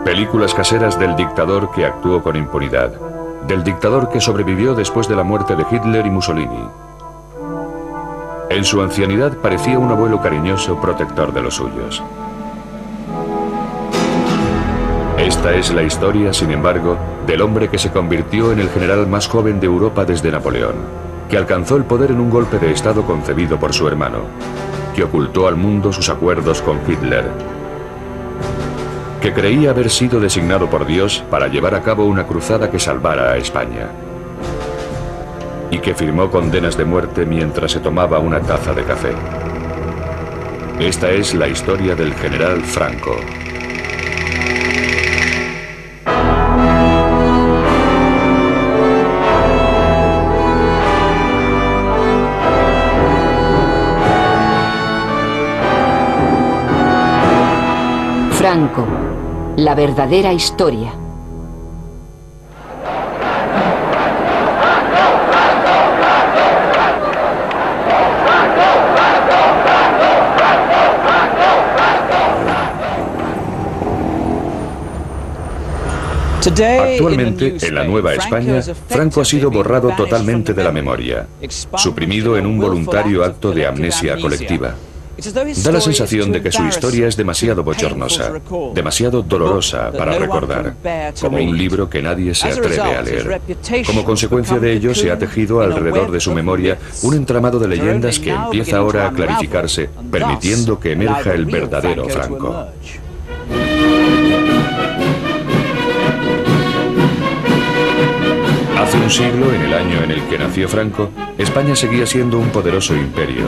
Películas caseras del dictador que actuó con impunidad, del dictador que sobrevivió después de la muerte de Hitler y Mussolini. En su ancianidad parecía un abuelo cariñoso, protector de los suyos. Esta es la historia, sin embargo, del hombre que se convirtió en el general más joven de Europa desde Napoleón, que alcanzó el poder en un golpe de Estado concebido por su hermano, que ocultó al mundo sus acuerdos con Hitler, que creía haber sido designado por Dios para llevar a cabo una cruzada que salvara a España, y que firmó condenas de muerte mientras se tomaba una taza de café. Esta es la historia del general Franco. Franco, la verdadera historia. Actualmente, en la Nueva España, Franco ha sido borrado totalmente de la memoria, suprimido en un voluntario acto de amnesia colectiva. Da la sensación de que su historia es demasiado bochornosa, demasiado dolorosa para recordar, como un libro que nadie se atreve a leer. Como consecuencia de ello, se ha tejido alrededor de su memoria un entramado de leyendas que empieza ahora a clarificarse, permitiendo que emerja el verdadero Franco. Hace un siglo, en el año en el que nació Franco, España seguía siendo un poderoso imperio,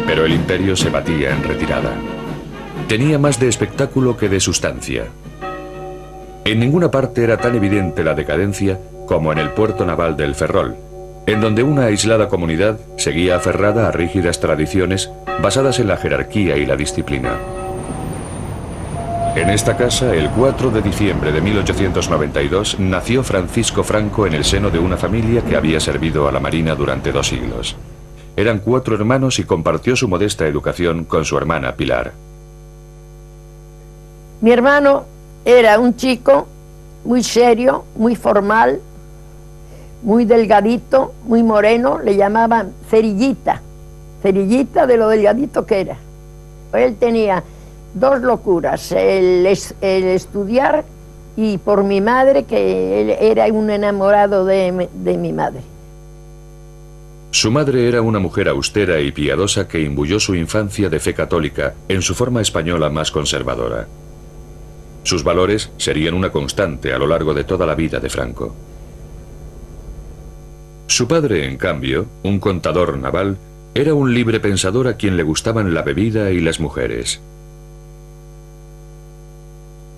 pero el imperio se batía en retirada. Tenía más de espectáculo que de sustancia. En ninguna parte era tan evidente la decadencia como en el puerto naval del Ferrol, en donde una aislada comunidad seguía aferrada a rígidas tradiciones basadas en la jerarquía y la disciplina. En esta casa, el 4 de diciembre de 1892, nació Francisco Franco en el seno de una familia que había servido a la Marina durante 2 siglos. Eran 4 hermanos y compartió su modesta educación con su hermana Pilar. Mi hermano era un chico muy serio, muy formal, muy delgadito, muy moreno, le llamaban cerillita, cerillita de lo delgadito que era. Él tenía 2 locuras, el estudiar y por mi madre, que él era un enamorado de mi madre. Su madre era una mujer austera y piadosa que imbuyó su infancia de fe católica en su forma española más conservadora. Sus valores serían una constante a lo largo de toda la vida de Franco. Su padre, en cambio, un contador naval, era un libre pensador a quien le gustaban la bebida y las mujeres.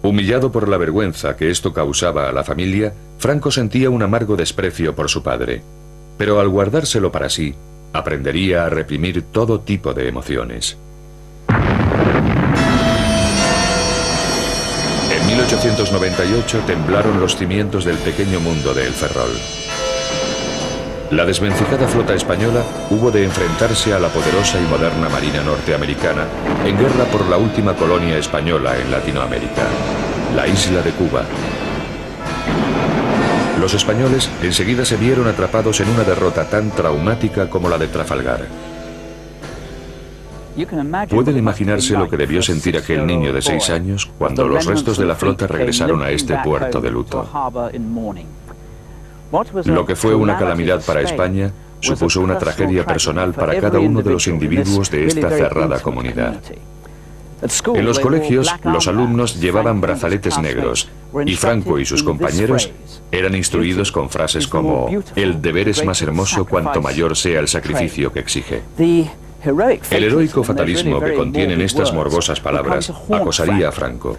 Humillado por la vergüenza que esto causaba a la familia, Franco sentía un amargo desprecio por su padre, pero al guardárselo para sí, aprendería a reprimir todo tipo de emociones. En 1898 temblaron los cimientos del pequeño mundo de El Ferrol. La desvencijada flota española hubo de enfrentarse a la poderosa y moderna marina norteamericana en guerra por la última colonia española en Latinoamérica, la isla de Cuba. Los españoles enseguida se vieron atrapados en una derrota tan traumática como la de Trafalgar. Pueden imaginarse lo que debió sentir aquel niño de 6 años cuando los restos de la flota regresaron a este puerto de luto. Lo que fue una calamidad para España supuso una tragedia personal para cada uno de los individuos de esta cerrada comunidad. En los colegios, los alumnos llevaban brazaletes negros y Franco y sus compañeros eran instruidos con frases como «El deber es más hermoso cuanto mayor sea el sacrificio que exige». El heroico fatalismo que contienen estas morbosas palabras acosaría a Franco,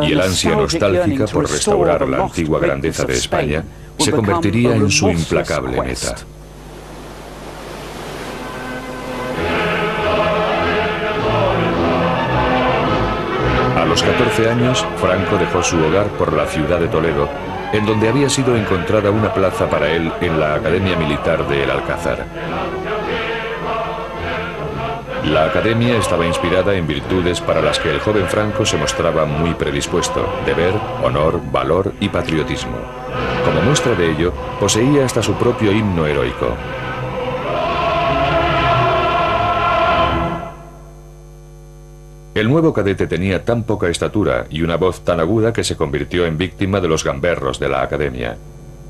y el ansia nostálgica por restaurar la antigua grandeza de España se convertiría en su implacable meta. A los 14 años, Franco dejó su hogar por la ciudad de Toledo, en donde había sido encontrada una plaza para él en la Academia Militar de El Alcázar. La La academia estaba inspirada en virtudes para las que el joven Franco se mostraba muy predispuesto: deber, honor, valor y patriotismo. Como muestra de ello, poseía hasta su propio himno heroico. El nuevo cadete tenía tan poca estatura y una voz tan aguda que se convirtió en víctima de los gamberros de la academia.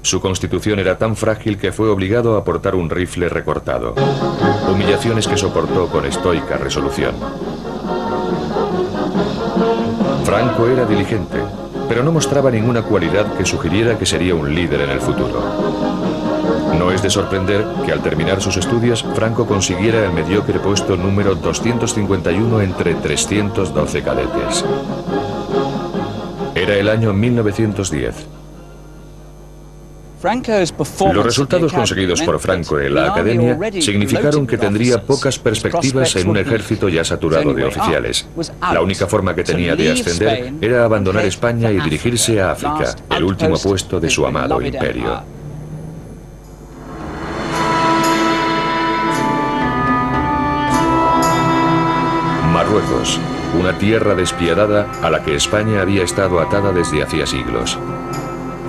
Su constitución era tan frágil que fue obligado a portar un rifle recortado. Humillaciones que soportó con estoica resolución. Franco era diligente, pero no mostraba ninguna cualidad que sugiriera que sería un líder en el futuro. No es de sorprender que al terminar sus estudios, Franco consiguiera el mediocre puesto número 251 entre 312 cadetes. Era el año 1910. Los resultados conseguidos por Franco en la academia significaron que tendría pocas perspectivas en un ejército ya saturado de oficiales. La única forma que tenía de ascender era abandonar España y dirigirse a África, el último puesto de su amado imperio. Marruecos, una tierra despiadada a la que España había estado atada desde hacía siglos.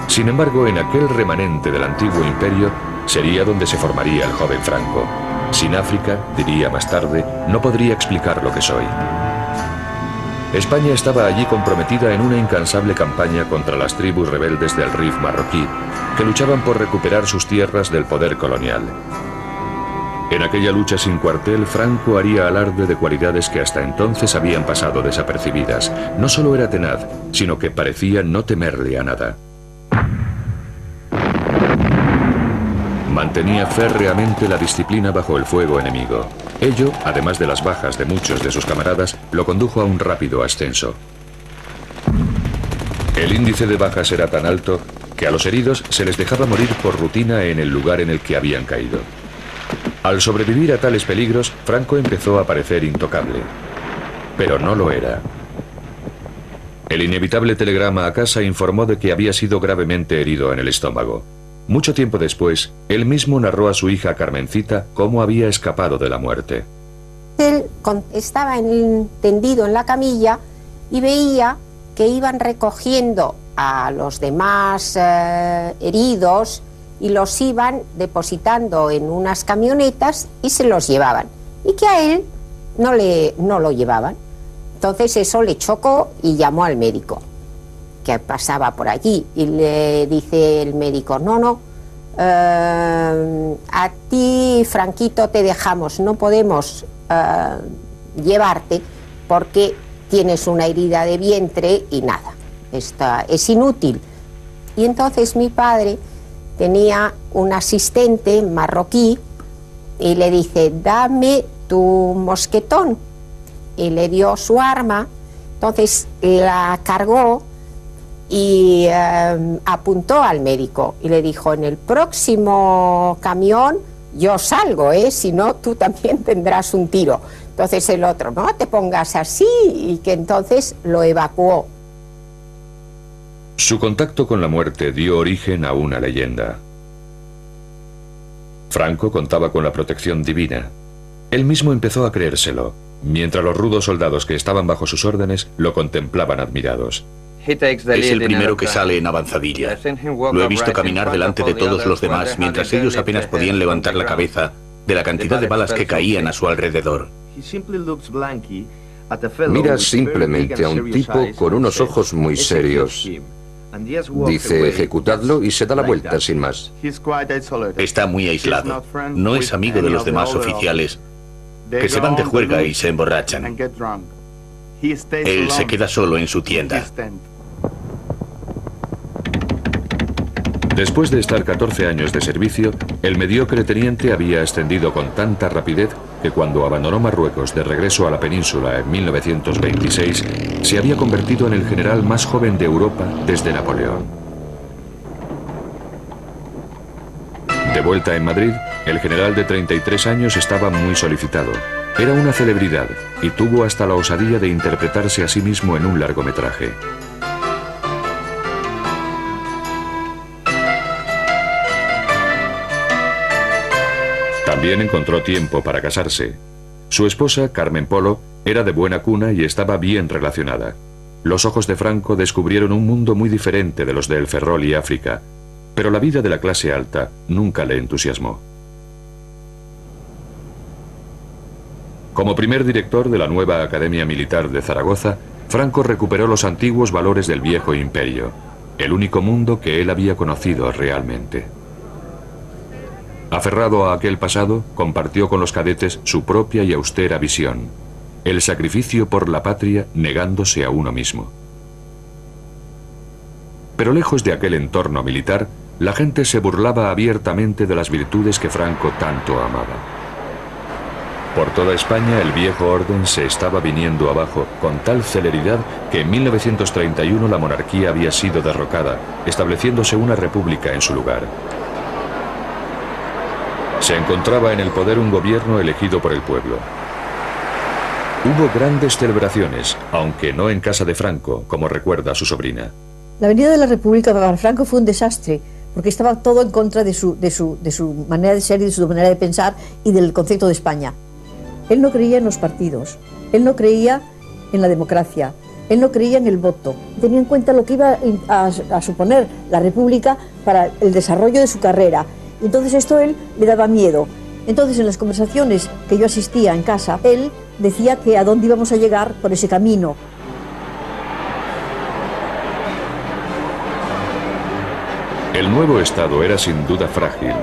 Sin embargo, en aquel remanente del antiguo imperio sería donde se formaría el joven Franco. Sin África, diría más tarde, no podría explicar lo que soy. España estaba allí comprometida en una incansable campaña contra las tribus rebeldes del Rif marroquí, que luchaban por recuperar sus tierras del poder colonial. En aquella lucha sin cuartel, Franco haría alarde de cualidades que hasta entonces habían pasado desapercibidas. No solo era tenaz, sino que parecía no temerle a nada. Mantenía férreamente la disciplina bajo el fuego enemigo. Ello, además de las bajas de muchos de sus camaradas, lo condujo a un rápido ascenso. El índice de bajas era tan alto que a los heridos se les dejaba morir por rutina en el lugar en el que habían caído. Al sobrevivir a tales peligros, Franco empezó a parecer intocable. Pero no lo era. El inevitable telegrama a casa informó de que había sido gravemente herido en el estómago. Mucho tiempo después, él mismo narró a su hija Carmencita cómo había escapado de la muerte. Él estaba tendido en la camilla y veía que iban recogiendo a los demás heridos y los iban depositando en unas camionetas y se los llevaban. Y que a él no lo llevaban. Entonces eso le chocó y llamó al médico que pasaba por allí y le dice el médico: no, a ti, Franquito, te dejamos, no podemos llevarte porque tienes una herida de vientre y nada, es inútil. Y entonces mi padre tenía un asistente marroquí y le dice: dame tu mosquetón, y le dio su arma. Entonces la cargó y apuntó al médico y le dijo: en el próximo camión yo salgo, si no tú también tendrás un tiro. Entonces el otro: no te pongas así, y que entonces lo evacuó. Su contacto con la muerte dio origen a una leyenda. Franco contaba con la protección divina. Él mismo empezó a creérselo, mientras los rudos soldados que estaban bajo sus órdenes lo contemplaban admirados. Es el primero que sale en avanzadilla. Lo he visto caminar delante de todos los demás mientras ellos apenas podían levantar la cabeza de la cantidad de balas que caían a su alrededor. Mira simplemente a un tipo con unos ojos muy serios. Dice: ejecutadlo, y se da la vuelta sin más. Está muy aislado. No es amigo de los demás oficiales, que se van de juerga y se emborrachan. Él se queda solo en su tienda. Después de estar 14 años de servicio, el mediocre teniente había ascendido con tanta rapidez que cuando abandonó Marruecos de regreso a la península en 1926, se había convertido en el general más joven de Europa desde Napoleón. De vuelta en Madrid, el general de 33 años estaba muy solicitado. Era una celebridad y tuvo hasta la osadía de interpretarse a sí mismo en un largometraje. También encontró tiempo para casarse. Su esposa, Carmen Polo, era de buena cuna y estaba bien relacionada. Los ojos de Franco descubrieron un mundo muy diferente de los de El Ferrol y África, pero la vida de la clase alta nunca le entusiasmó. Como primer director de la nueva Academia Militar de Zaragoza, Franco recuperó los antiguos valores del viejo imperio, el único mundo que él había conocido realmente. Aferrado a aquel pasado, compartió con los cadetes su propia y austera visión: el sacrificio por la patria negándose a uno mismo. Pero lejos de aquel entorno militar, la gente se burlaba abiertamente de las virtudes que Franco tanto amaba. Por toda España el viejo orden se estaba viniendo abajo con tal celeridad que en 1931 la monarquía había sido derrocada, estableciéndose una república en su lugar. Se encontraba en el poder un gobierno elegido por el pueblo. Hubo grandes celebraciones, aunque no en casa de Franco, como recuerda su sobrina. La venida de la República para Franco fue un desastre, porque estaba todo en contra de su manera de ser y de su manera de pensar y del concepto de España. Él no creía en los partidos, él no creía en la democracia, él no creía en el voto. Tenía en cuenta lo que iba a suponer la República para el desarrollo de su carrera. Entonces esto a él le daba miedo. Entonces en las conversaciones que yo asistía en casa, él decía que a dónde íbamos a llegar por ese camino. El nuevo Estado era sin duda frágil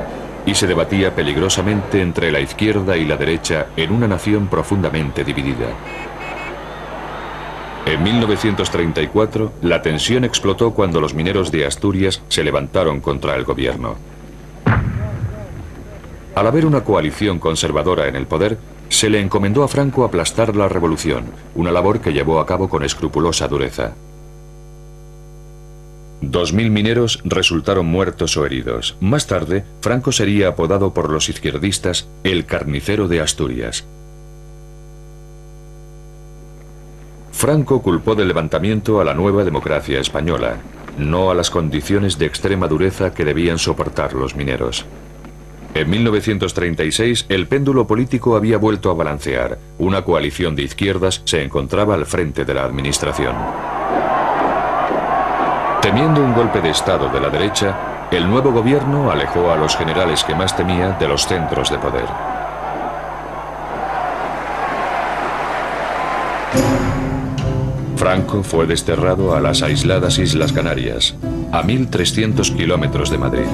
y se debatía peligrosamente entre la izquierda y la derecha en una nación profundamente dividida. En 1934, la tensión explotó cuando los mineros de Asturias se levantaron contra el gobierno. Al haber una coalición conservadora en el poder, se le encomendó a Franco aplastar la revolución, una labor que llevó a cabo con escrupulosa dureza. 2000 mineros resultaron muertos o heridos. Más tarde, Franco sería apodado por los izquierdistas el carnicero de Asturias. Franco culpó del levantamiento a la nueva democracia española, no a las condiciones de extrema dureza que debían soportar los mineros. En 1936, el péndulo político había vuelto a balancear. Una coalición de izquierdas se encontraba al frente de la administración. Temiendo un golpe de Estado de la derecha, el nuevo gobierno alejó a los generales que más temía de los centros de poder. Franco fue desterrado a las aisladas Islas Canarias, a 1300 kilómetros de Madrid.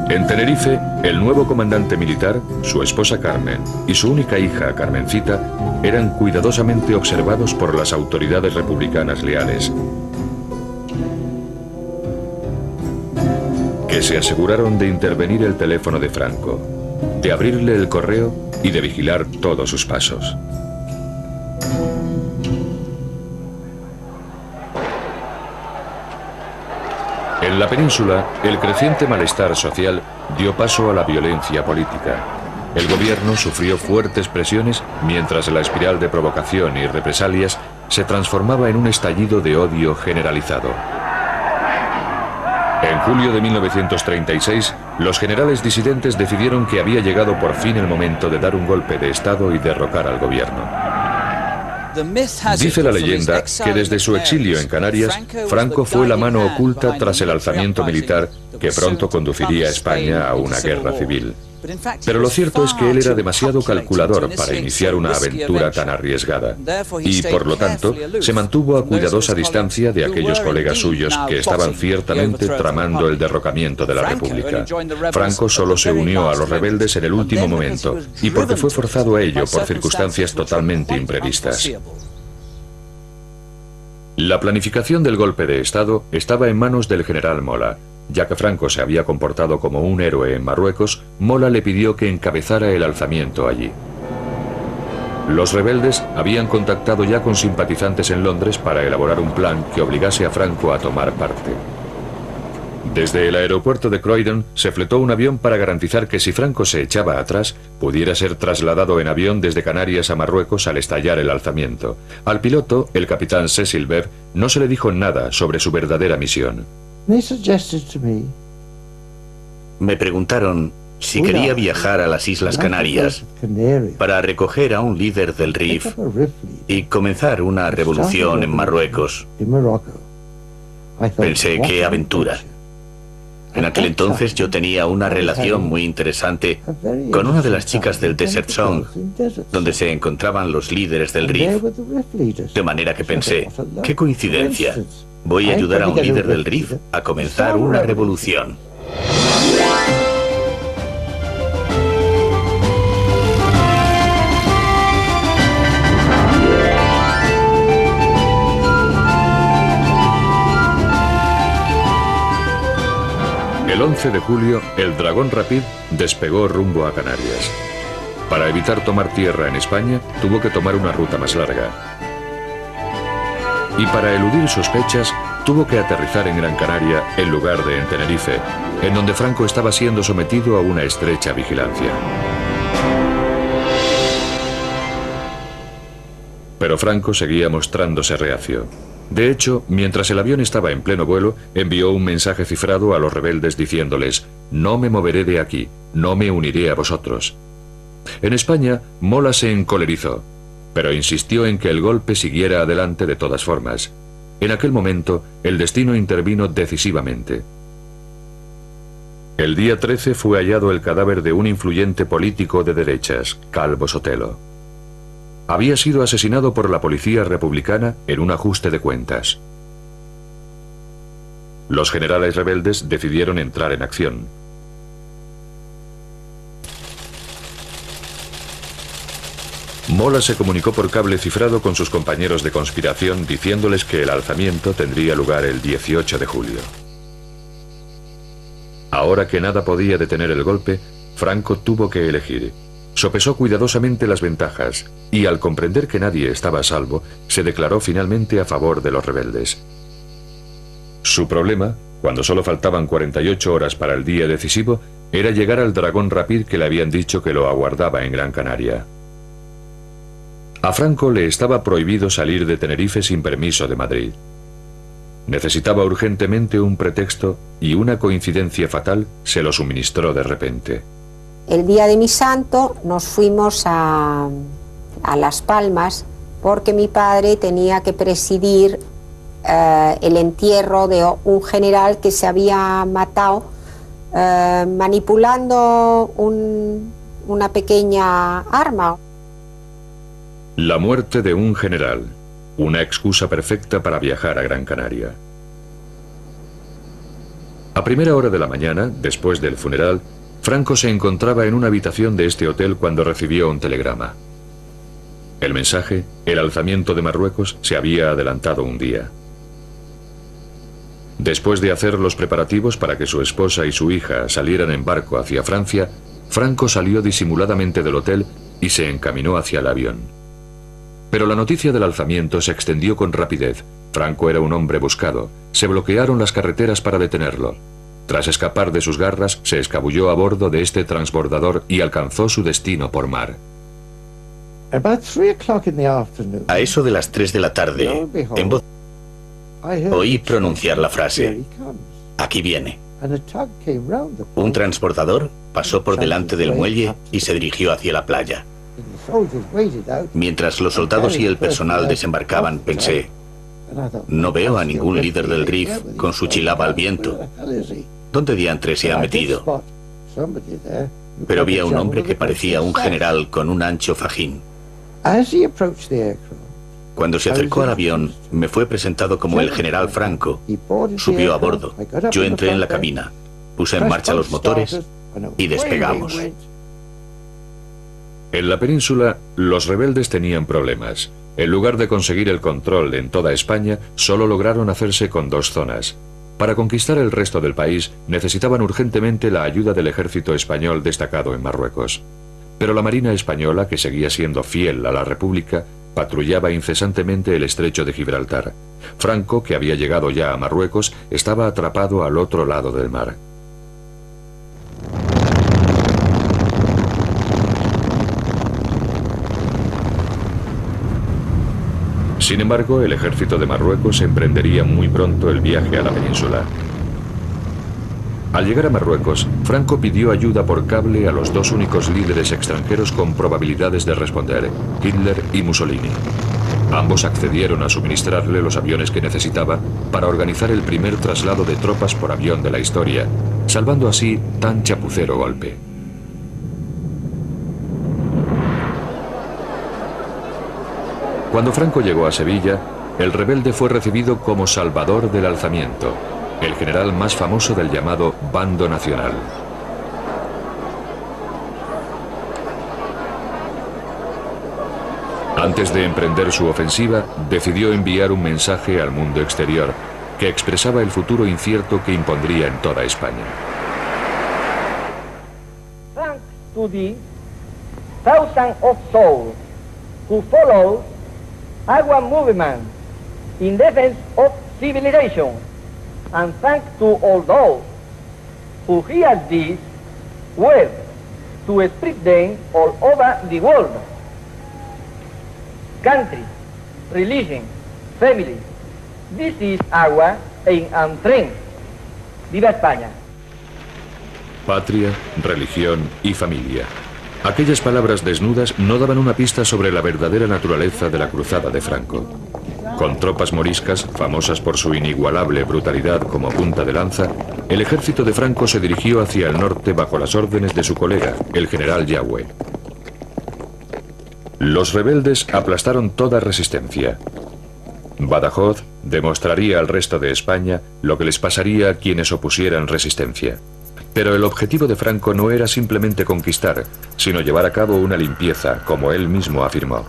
En Tenerife, el nuevo comandante militar, su esposa Carmen y su única hija, Carmencita, eran cuidadosamente observados por las autoridades republicanas leales, que se aseguraron de intervenir el teléfono de Franco, de abrirle el correo y de vigilar todos sus pasos. En la península, el creciente malestar social dio paso a la violencia política. El gobierno sufrió fuertes presiones mientras la espiral de provocación y represalias se transformaba en un estallido de odio generalizado. En julio de 1936, los generales disidentes decidieron que había llegado por fin el momento de dar un golpe de Estado y derrocar al gobierno. Dice la leyenda que desde su exilio en Canarias, Franco fue la mano oculta tras el alzamiento militar que pronto conduciría a España a una guerra civil. Pero lo cierto es que él era demasiado calculador para iniciar una aventura tan arriesgada y, por lo tanto, se mantuvo a cuidadosa distancia de aquellos colegas suyos que estaban ciertamente tramando el derrocamiento de la República. Franco solo se unió a los rebeldes en el último momento y porque fue forzado a ello por circunstancias totalmente imprevistas. La planificación del golpe de Estado estaba en manos del general Mola. Ya que Franco se había comportado como un héroe en Marruecos, Mola le pidió que encabezara el alzamiento allí. Los rebeldes habían contactado ya con simpatizantes en Londres para elaborar un plan que obligase a Franco a tomar parte. Desde el aeropuerto de Croydon se fletó un avión para garantizar que si Franco se echaba atrás, pudiera ser trasladado en avión desde Canarias a Marruecos al estallar el alzamiento. Al piloto, el capitán Cecil Bev, no se le dijo nada sobre su verdadera misión. Me preguntaron si quería viajar a las Islas Canarias para recoger a un líder del RIF y comenzar una revolución en Marruecos. Pensé, qué aventura. En aquel entonces yo tenía una relación muy interesante con una de las chicas del Desert Song, donde se encontraban los líderes del RIF. De manera que pensé, qué coincidencia, voy a ayudar a un líder del RIF a comenzar una revolución. El 11 de julio, el Dragón Rapid despegó rumbo a Canarias. Para evitar tomar tierra en España, tuvo que tomar una ruta más larga. Y para eludir sospechas, tuvo que aterrizar en Gran Canaria en lugar de en Tenerife, en donde Franco estaba siendo sometido a una estrecha vigilancia. Pero Franco seguía mostrándose reacio. De hecho, mientras el avión estaba en pleno vuelo, envió un mensaje cifrado a los rebeldes diciéndoles: «No me moveré de aquí, no me uniré a vosotros». En España, Mola se encolerizó, pero insistió en que el golpe siguiera adelante de todas formas. En aquel momento, el destino intervino decisivamente. El día 13 fue hallado el cadáver de un influyente político de derechas, Calvo Sotelo. Había sido asesinado por la policía republicana en un ajuste de cuentas. Los generales rebeldes decidieron entrar en acción. Mola se comunicó por cable cifrado con sus compañeros de conspiración diciéndoles que el alzamiento tendría lugar el 18 de julio. Ahora que nada podía detener el golpe, Franco tuvo que elegir. Sopesó cuidadosamente las ventajas y, al comprender que nadie estaba a salvo, se declaró finalmente a favor de los rebeldes. Su problema, cuando solo faltaban 48 horas para el día decisivo, era llegar al Dragón Rapid que le habían dicho que lo aguardaba en Gran Canaria. A Franco le estaba prohibido salir de Tenerife sin permiso de Madrid. Necesitaba urgentemente un pretexto y una coincidencia fatal se lo suministró de repente. El día de mi santo nos fuimos a Las Palmas porque mi padre tenía que presidir el entierro de un general que se había matado manipulando una pequeña arma. La muerte de un general, una excusa perfecta para viajar a Gran Canaria. A primera hora de la mañana, después del funeral, Franco se encontraba en una habitación de este hotel cuando recibió un telegrama. El mensaje, el alzamiento de Marruecos, se había adelantado un día. Después de hacer los preparativos para que su esposa y su hija salieran en barco hacia Francia, Franco salió disimuladamente del hotel y se encaminó hacia el avión. Pero la noticia del alzamiento se extendió con rapidez. Franco era un hombre buscado. Se bloquearon las carreteras para detenerlo. Tras escapar de sus garras, se escabulló a bordo de este transbordador y alcanzó su destino por mar. A eso de las 3 de la tarde, en voz oí pronunciar la frase: «Aquí viene». Un transbordador pasó por delante del muelle y se dirigió hacia la playa. Mientras los soldados y el personal desembarcaban, pensé: no veo a ningún líder del RIF con su chilaba al viento. ¿Dónde diantre se ha metido? Pero vi a un hombre que parecía un general con un ancho fajín. Cuando se acercó al avión, me fue presentado como el general Franco. Subió a bordo. Yo entré en la cabina, puse en marcha los motores y despegamos. En la península, los rebeldes tenían problemas. En lugar de conseguir el control en toda España, solo lograron hacerse con 2 zonas. Para conquistar el resto del país, necesitaban urgentemente la ayuda del ejército español destacado en Marruecos. Pero la Marina española, que seguía siendo fiel a la República, patrullaba incesantemente el estrecho de Gibraltar. Franco, que había llegado ya a Marruecos, estaba atrapado al otro lado del mar. Sin embargo, el ejército de Marruecos emprendería muy pronto el viaje a la península. Al llegar a Marruecos, Franco pidió ayuda por cable a los dos únicos líderes extranjeros con probabilidades de responder, Hitler y Mussolini. Ambos accedieron a suministrarle los aviones que necesitaba para organizar el primer traslado de tropas por avión de la historia, salvando así tan chapucero golpe. Cuando Franco llegó a Sevilla, el rebelde fue recibido como salvador del alzamiento, el general más famoso del llamado Bando Nacional. Antes de emprender su ofensiva, decidió enviar un mensaje al mundo exterior que expresaba el futuro incierto que impondría en toda España. Thanks to the thousands of souls who follow our movement in defense of civilization, and thanks to all those who hear this word to spread them all over the world. Country, religion, family, this is our aim and trend. ¡Viva España! Patria, religión y familia. Aquellas palabras desnudas no daban una pista sobre la verdadera naturaleza de la cruzada de Franco. Con tropas moriscas, famosas por su inigualable brutalidad como punta de lanza, el ejército de Franco se dirigió hacia el norte bajo las órdenes de su colega, el general Yagüe. Los rebeldes aplastaron toda resistencia. Badajoz demostraría al resto de España lo que les pasaría a quienes opusieran resistencia. Pero el objetivo de Franco no era simplemente conquistar, sino llevar a cabo una limpieza, como él mismo afirmó.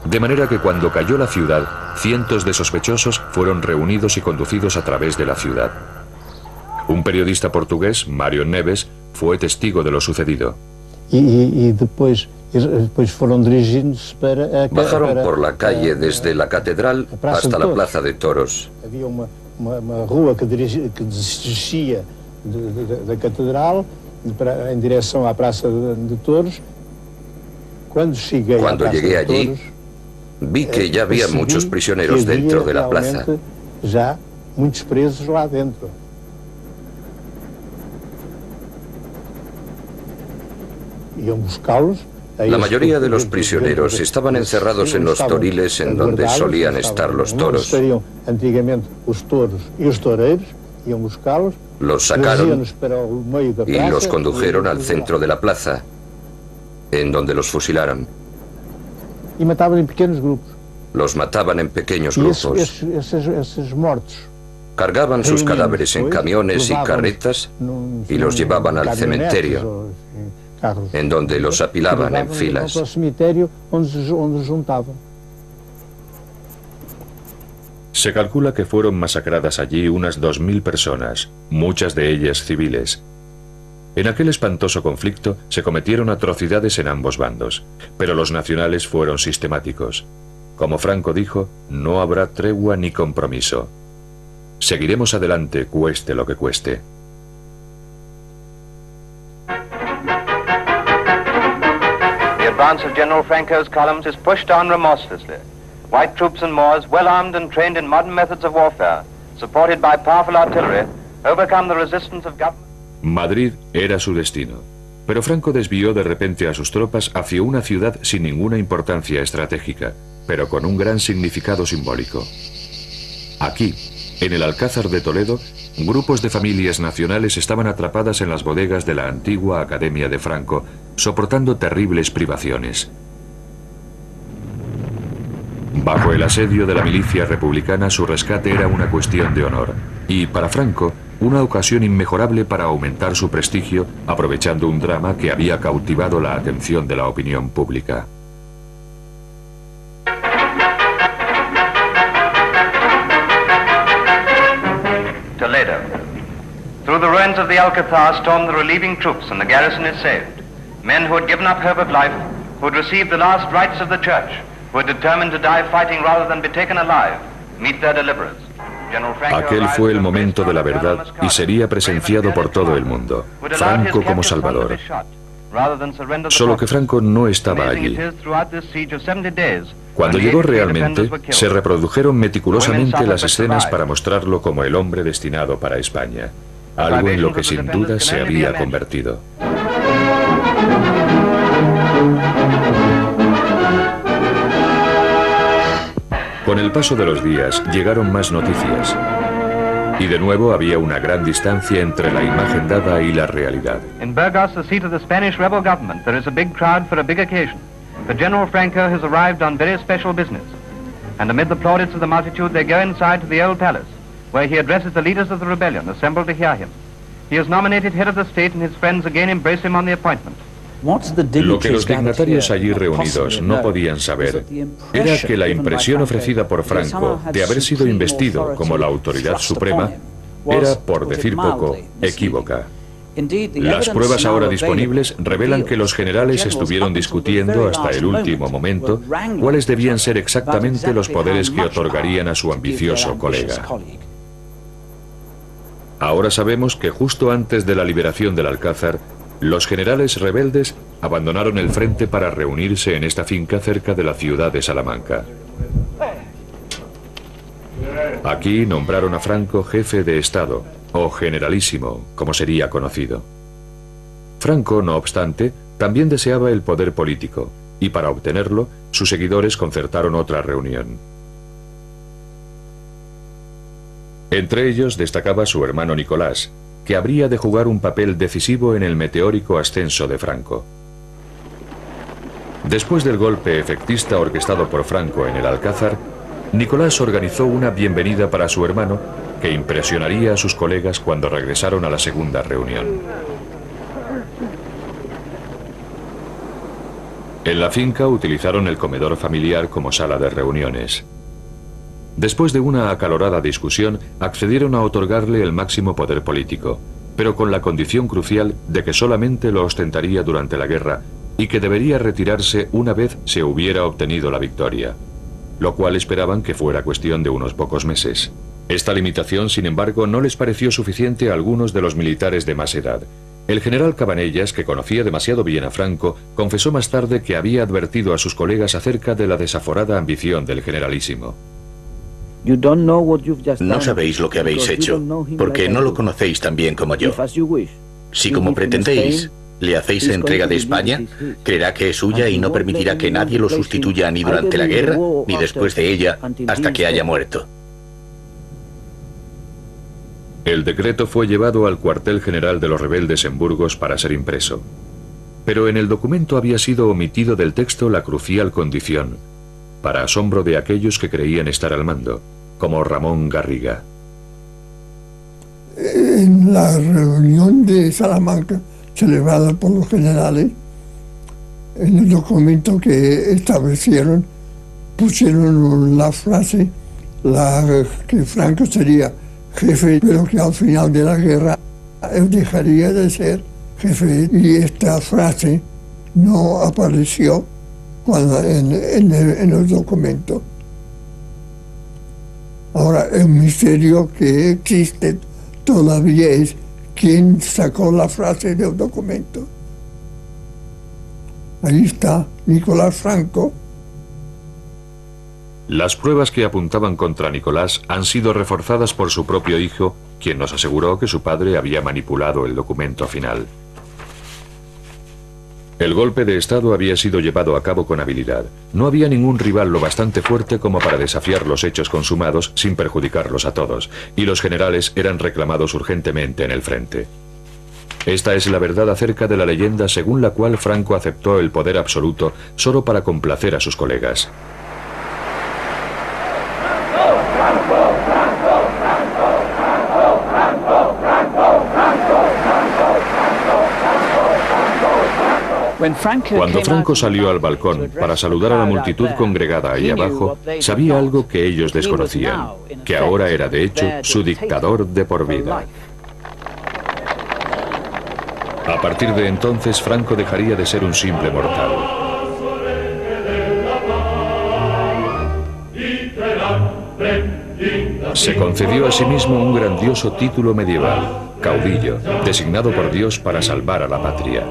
De manera que cuando cayó la ciudad, cientos de sospechosos fueron reunidos y conducidos a través de la ciudad. Un periodista portugués, Mário Neves, fue testigo de lo sucedido. Bajaron por la calle desde la catedral hasta la plaza de toros. Había uma rua que descia da catedral em direção à praça de toros. Cuando llegué allí, vi que ya había muchos prisioneros dentro de la plaza. Já muitos presos lá dentro. Iam buscá-los. La mayoría de los prisioneros estaban encerrados en los toriles en donde solían estar los toros. Los sacaron y los condujeron al centro de la plaza, en donde los fusilaron. Los mataban en pequeños grupos. Cargaban sus cadáveres en camiones y carretas y los llevaban al cementerio, en donde los apilaban en filas. Se calcula que fueron masacradas allí unas 2000 personas, muchas de ellas civiles. En aquel espantoso conflicto se cometieron atrocidades en ambos bandos, pero los nacionales fueron sistemáticos. Como Franco dijo, no habrá tregua ni compromiso. Seguiremos adelante, cueste lo que cueste. The advance of General Franco's columns is pushed on remorselessly. White troops and Moors, well armed and trained in modern methods of warfare, supported by powerful artillery, overcome the resistance of government. Madrid era su destino, pero Franco desvió de repente a sus tropas hacia una ciudad sin ninguna importancia estratégica, pero con un gran significado simbólico. Aquí, en el Alcázar de Toledo, grupos de familias nacionales estaban atrapadas en las bodegas de la antigua Academia de Franco, soportando terribles privaciones. Bajo el asedio de la milicia republicana, su rescate era una cuestión de honor, y para Franco, una ocasión inmejorable para aumentar su prestigio, aprovechando un drama que había cautivado la atención de la opinión pública. Toledo. Through the ruins of the Alcazar stormed the relieving troops and the garrison is saved. Men who had given up hope of life, who had received the last rites of the church, who had determined to die fighting rather than be taken alive, meet their deliverers. Aquel fue el momento de la verdad y sería presenciado por todo el mundo. Franco como Salvador. Solo que Franco no estaba allí. Cuando llegó realmente, se reprodujeron meticulosamente las escenas para mostrarlo como el hombre destinado para España. algo en lo que sin duda se había convertido. Con el paso de los días llegaron más noticias. Y de nuevo había una gran distancia entre la imagen dada y la realidad. In Burgos, the seat of the Spanish rebel government, there is a big crowd for a big occasion. But General Franco has arrived on very special business. And amid the plaudits of the multitude, they go inside to the old palace, where he addresses the leaders of the rebellion assembled to hear him. He is nominated head of the state, and his friends again embrace him on the appointment. Lo que los dignatarios allí reunidos no podían saber era que la impresión ofrecida por Franco de haber sido investido como la autoridad suprema era, por decir poco, equívoca. Las pruebas ahora disponibles revelan que los generales estuvieron discutiendo hasta el último momento cuáles debían ser exactamente los poderes que otorgarían a su ambicioso colega. Ahora sabemos que justo antes de la liberación del Alcázar, los generales rebeldes abandonaron el frente para reunirse en esta finca cerca de la ciudad de Salamanca. Aquí nombraron a Franco jefe de Estado, o generalísimo, como sería conocido. Franco, no obstante, también deseaba el poder político, y para obtenerlo, sus seguidores concertaron otra reunión. Entre ellos destacaba su hermano Nicolás, que habría de jugar un papel decisivo en el meteórico ascenso de Franco. Después del golpe efectista orquestado por Franco en el Alcázar, Nicolás organizó una bienvenida para su hermano que impresionaría a sus colegas cuando regresaron a la segunda reunión. En la finca utilizaron el comedor familiar como sala de reuniones. Después de una acalorada discusión, accedieron a otorgarle el máximo poder político, pero con la condición crucial de que solamente lo ostentaría durante la guerra y que debería retirarse una vez se hubiera obtenido la victoria, lo cual esperaban que fuera cuestión de unos pocos meses. Esta limitación, sin embargo, no les pareció suficiente a algunos de los militares de más edad. El general Cabanellas, que conocía demasiado bien a Franco, confesó más tarde que había advertido a sus colegas acerca de la desaforada ambición del generalísimo. No sabéis lo que habéis hecho, porque no lo conocéis tan bien como yo. Si, como pretendéis, le hacéis entrega de España, creerá que es suya y no permitirá que nadie lo sustituya ni durante la guerra, ni después de ella, hasta que haya muerto. El decreto fue llevado al cuartel general de los rebeldes en Burgos para ser impreso. Pero en el documento había sido omitido del texto la crucial condición, para asombro de aquellos que creían estar al mando, como Ramón Garriga. En la reunión de Salamanca, celebrada por los generales, en el documento que establecieron, pusieron la frase que Franco sería jefe, pero que al final de la guerra él dejaría de ser jefe, y esta frase no apareció en el documento. Ahora, el misterio que existe todavía es quién sacó la frase del documento. Ahí está Nicolás Franco. Las pruebas que apuntaban contra Nicolás han sido reforzadas por su propio hijo, quien nos aseguró que su padre había manipulado el documento final. El golpe de Estado había sido llevado a cabo con habilidad. No había ningún rival lo bastante fuerte como para desafiar los hechos consumados sin perjudicarlos a todos, y los generales eran reclamados urgentemente en el frente. Esta es la verdad acerca de la leyenda según la cual Franco aceptó el poder absoluto solo para complacer a sus colegas. Cuando Franco salió al balcón para saludar a la multitud congregada ahí abajo, sabía algo que ellos desconocían, que ahora era de hecho su dictador de por vida. A partir de entonces, Franco dejaría de ser un simple mortal. Se concedió a sí mismo un grandioso título medieval, caudillo, designado por Dios para salvar a la patria.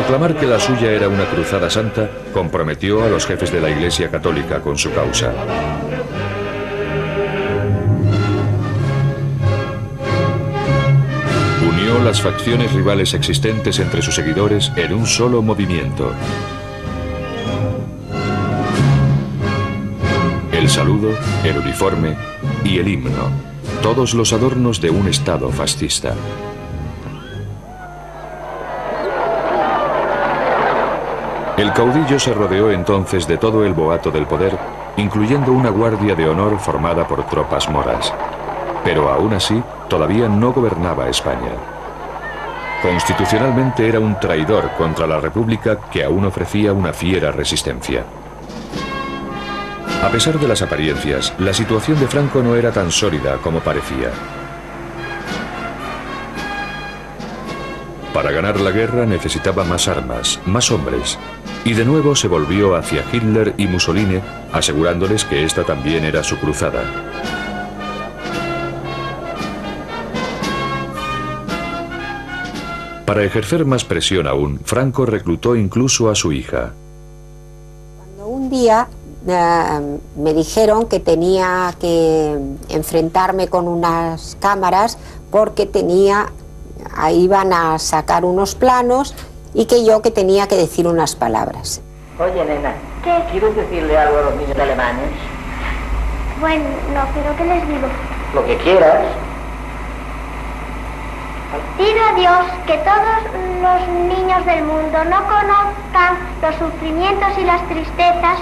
proclamar que la suya era una cruzada santa, comprometió a los jefes de la Iglesia Católica con su causa. Unió las facciones rivales existentes entre sus seguidores en un solo movimiento. El saludo, el uniforme y el himno, todos los adornos de un Estado fascista. El caudillo se rodeó entonces de todo el boato del poder, incluyendo una guardia de honor formada por tropas moras. Pero aún así, todavía no gobernaba España. Constitucionalmente era un traidor contra la República que aún ofrecía una fiera resistencia. A pesar de las apariencias, la situación de Franco no era tan sólida como parecía. Para ganar la guerra necesitaba más armas, más hombres, y de nuevo se volvió hacia Hitler y Mussolini, asegurándoles que esta también era su cruzada. Para ejercer más presión aún, Franco reclutó incluso a su hija. Cuando un día me dijeron que tenía que enfrentarme con unas cámaras porque iban a sacar unos planos y que tenía que decir unas palabras. Oye, nena, ¿qué? ¿Quieres decirle algo a los niños alemanes? Bueno, no, pero ¿qué les digo? Lo que quieras. Pido a Dios que todos los niños del mundo no conozcan los sufrimientos y las tristezas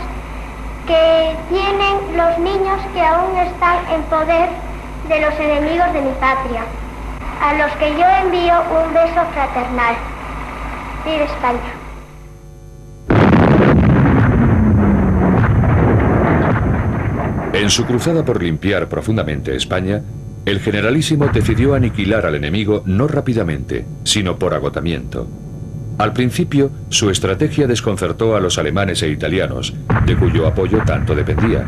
que tienen los niños que aún están en poder de los enemigos de mi patria, a los que yo envío un beso fraternal. ¡Viva España! En su cruzada por limpiar profundamente España, el generalísimo decidió aniquilar al enemigo no rápidamente, sino por agotamiento. Al principio, su estrategia desconcertó a los alemanes e italianos, de cuyo apoyo tanto dependía.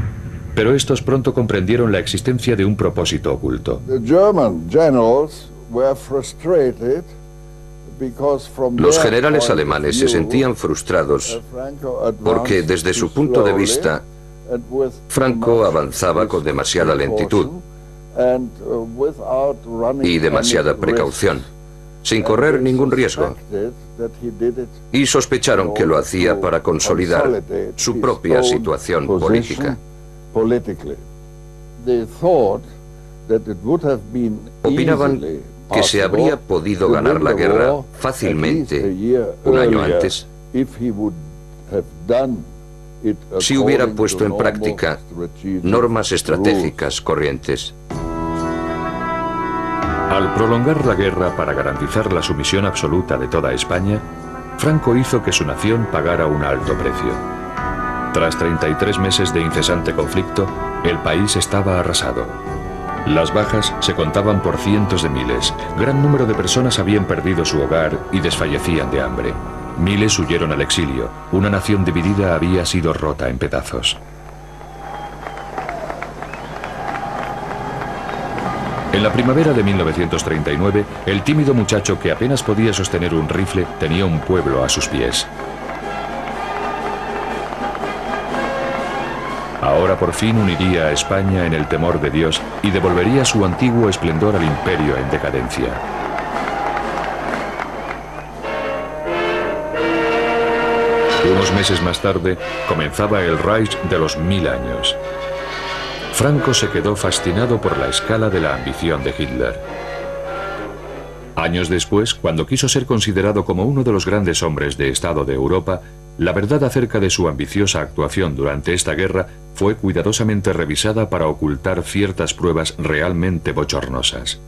Pero estos pronto comprendieron la existencia de un propósito oculto. Los generales alemanes se sentían frustrados porque, desde su punto de vista, Franco avanzaba con demasiada lentitud y demasiada precaución, sin correr ningún riesgo, y sospecharon que lo hacía para consolidar su propia situación política. Opinaban que se habría podido ganar la guerra fácilmente un año antes si hubiera puesto en práctica normas estratégicas corrientes. Al prolongar la guerra para garantizar la sumisión absoluta de toda España, Franco hizo que su nación pagara un alto precio. Tras 33 meses de incesante conflicto, el país estaba arrasado. Las bajas se contaban por cientos de miles. Gran número de personas habían perdido su hogar y desfallecían de hambre. Miles huyeron al exilio. Una nación dividida había sido rota en pedazos. En la primavera de 1939, el tímido muchacho que apenas podía sostener un rifle tenía un pueblo a sus pies. Ahora por fin uniría a España en el temor de Dios y devolvería su antiguo esplendor al imperio en decadencia. Unos meses más tarde, comenzaba el Reich de los 1000 años. Franco se quedó fascinado por la escala de la ambición de Hitler. Años después, cuando quiso ser considerado como uno de los grandes hombres de Estado de Europa, la verdad acerca de su ambiciosa actuación durante esta guerra fue cuidadosamente revisada para ocultar ciertas pruebas realmente bochornosas.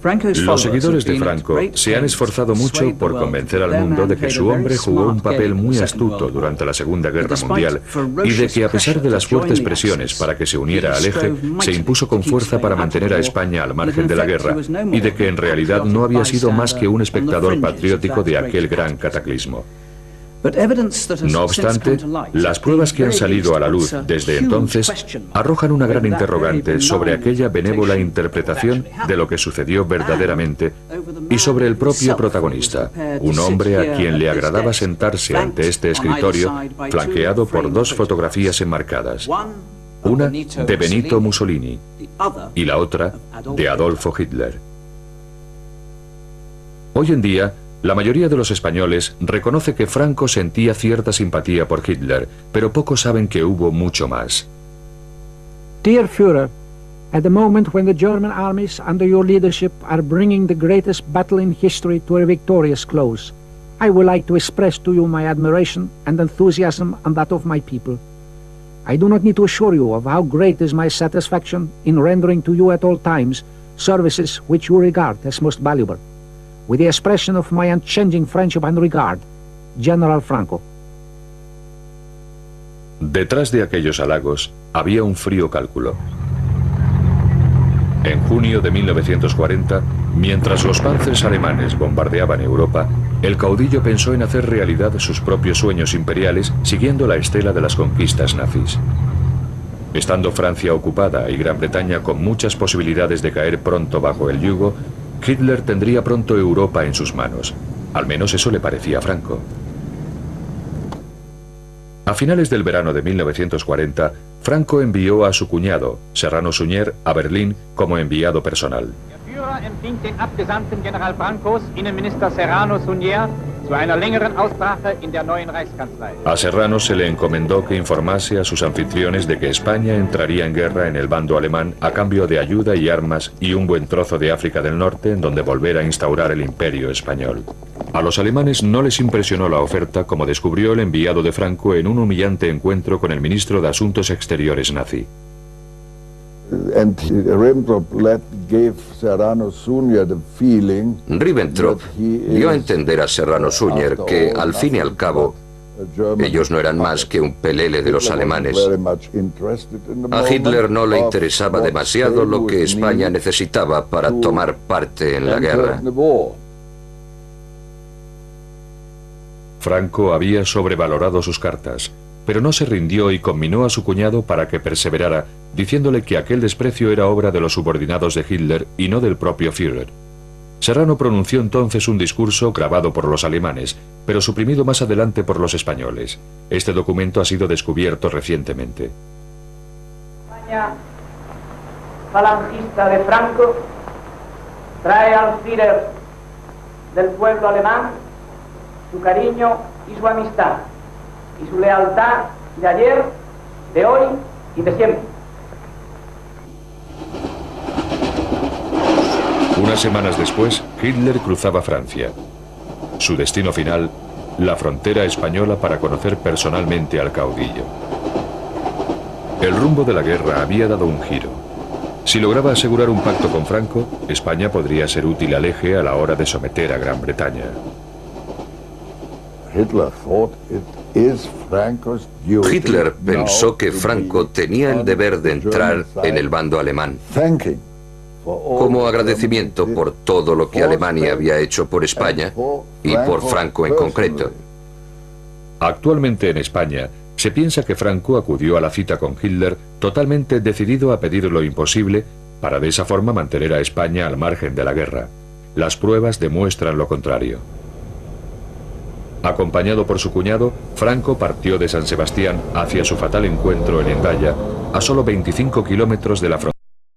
Los seguidores de Franco se han esforzado mucho por convencer al mundo de que su hombre jugó un papel muy astuto durante la Segunda Guerra Mundial y de que, a pesar de las fuertes presiones para que se uniera al eje, se impuso con fuerza para mantener a España al margen de la guerra y de que en realidad no había sido más que un espectador patriótico de aquel gran cataclismo. No obstante, las pruebas que han salido a la luz desde entonces arrojan una gran interrogante sobre aquella benévola interpretación de lo que sucedió verdaderamente y sobre el propio protagonista, un hombre a quien le agradaba sentarse ante este escritorio flanqueado por dos fotografías enmarcadas, una de Benito Mussolini y la otra de Adolfo Hitler. Hoy en día, la mayoría de los españoles reconoce que Franco sentía cierta simpatía por Hitler, pero pocos saben que hubo mucho más. Dear Führer, at the moment when the German armies under your leadership are bringing the greatest battle in history to a victorious close, I would like to express to you my admiration and enthusiasm and that of my people. I do not need to assure you of how great is my satisfaction in rendering to you at all times services which you regard as most valuable. With the expression of my unchanging friendship and regard, General Franco. Detrás de aquellos halagos había un frío cálculo. En junio de 1940, mientras los panzers alemanes bombardeaban Europa, el caudillo pensó en hacer realidad sus propios sueños imperiales siguiendo la estela de las conquistas nazis. Estando Francia ocupada y Gran Bretaña con muchas posibilidades de caer pronto bajo el yugo, Hitler tendría pronto Europa en sus manos. Al menos eso le parecía a Franco. A finales del verano de 1940, Franco envió a su cuñado, Serrano Suñer, a Berlín como enviado personal. Der Führer empfing den Abgesandten General Francos, Innenminister Serrano Suñer, zu einer längeren Aussprache in der neuen Reichskanzlei. A Serrano se le encomendó que informase a sus anfitriones de que España entraría en guerra en el bando alemán a cambio de ayuda y armas y un buen trozo de África del Norte en donde volver a instaurar el imperio español. A los alemanes no les impresionó la oferta, como descubrió el enviado de Franco en un humillante encuentro con el ministro de Asuntos Exteriores nazi. Ribbentrop dio a entender a Serrano Suñer que, al fin y al cabo, ellos no eran más que un pelele de los alemanes. A Hitler no le interesaba demasiado lo que España necesitaba para tomar parte en la guerra. Franco había sobrevalorado sus cartas, pero no se rindió y conminó a su cuñado para que perseverara, diciéndole que aquel desprecio era obra de los subordinados de Hitler y no del propio Führer. Serrano pronunció entonces un discurso grabado por los alemanes, pero suprimido más adelante por los españoles. Este documento ha sido descubierto recientemente. España falangista de Franco trae al Führer del pueblo alemán su cariño y su amistad, y su lealtad de ayer, de hoy y de siempre. Unas semanas después, Hitler cruzaba Francia. Su destino final, la frontera española para conocer personalmente al caudillo. El rumbo de la guerra había dado un giro. Si lograba asegurar un pacto con Franco, España podría ser útil al eje a la hora de someter a Gran Bretaña. Hitler pensó que Franco tenía el deber de entrar en el bando alemán, como agradecimiento por todo lo que Alemania había hecho por España y por Franco en concreto. Actualmente en España se piensa que Franco acudió a la cita con Hitler totalmente decidido a pedir lo imposible para de esa forma mantener a España al margen de la guerra. Las pruebas demuestran lo contrario. Acompañado por su cuñado, Franco partió de San Sebastián hacia su fatal encuentro en Hendaya, a solo 25 kilómetros de la frontera.